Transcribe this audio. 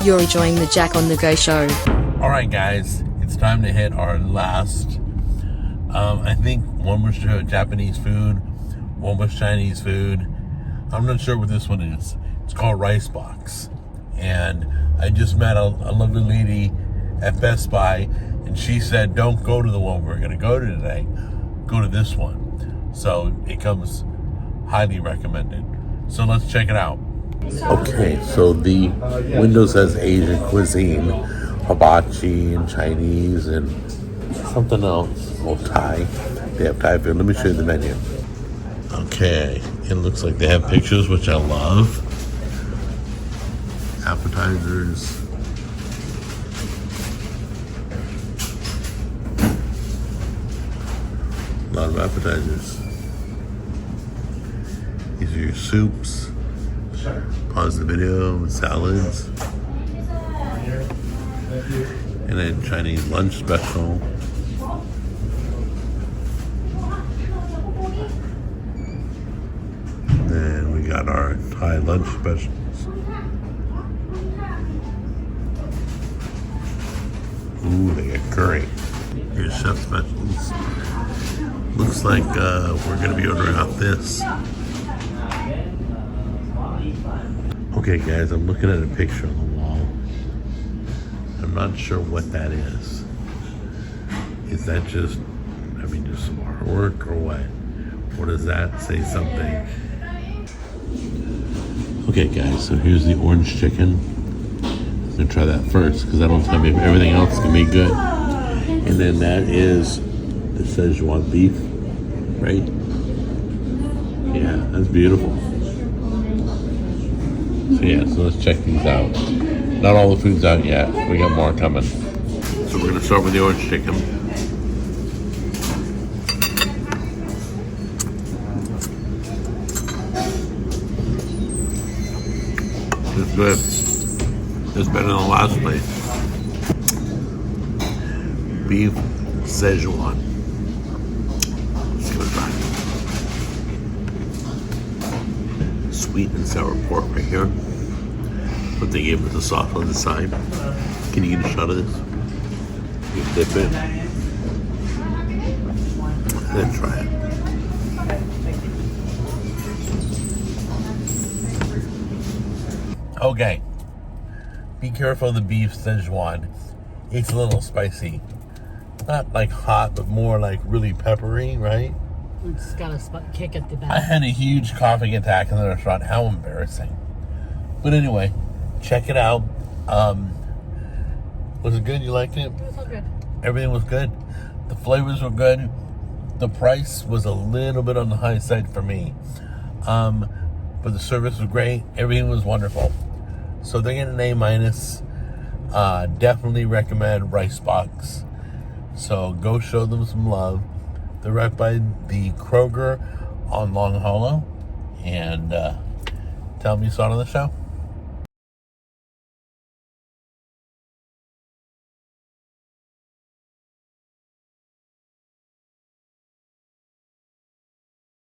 You're enjoying the Jack on the Go show. All right, guys, it's time to hit our last. I think one was Japanese food, one was Chinese food. I'm not sure what this one is. It's called Rice Box. And I just met a lovely lady at Best Buy, and she said, don't go to the one we're going to go to today. Go to this one. So it comes highly recommended. So let's check it out. Okay, so the window says Asian cuisine, hibachi and Chinese and something else. Oh, Thai. They have Thai food. Let me show you the menu. Okay, it looks like they have pictures, which I love. Appetizers. A lot of appetizers. These are your soups. Pause the video with salads. And then Chinese lunch special. Then we got our Thai lunch specials. Ooh, they got curry. Here's chef specials. Looks like we're gonna be ordering off this. Okay, guys, I'm looking at a picture on the wall. I'm not sure what that is. Is that just some artwork or what? Or does that say something? Okay, guys, so here's the orange chicken. I'm gonna try that first because that'll tell me if everything else can be good. And then that is the Szechuan beef, right? Yeah, that's beautiful. So yeah, so let's check these out. Not all the food's out yet. We got more coming. So we're gonna start with the orange chicken. It's good. It's better than the last place. Beef Szechuan. Let's give it a try. Sweet and sour pork right here. But they gave us the sauce on the side. Can you get a shot of this? You dip it. And then try it. Okay. Be careful of the beef Szechuan. It's a little spicy. Not like hot, but more like really peppery, right? It's got a kick at the back. I had a huge coughing attack in the restaurant. How embarrassing. But anyway, check it out. Was it good? You liked it? It was all good. Everything was good. The flavors were good. The price was a little bit on the high side for me. But the service was great. Everything was wonderful. So they're getting an A-. Definitely recommend Rice Box. So go show them some love. They're right by the Kroger on Long Hollow. And tell them you saw it on the show.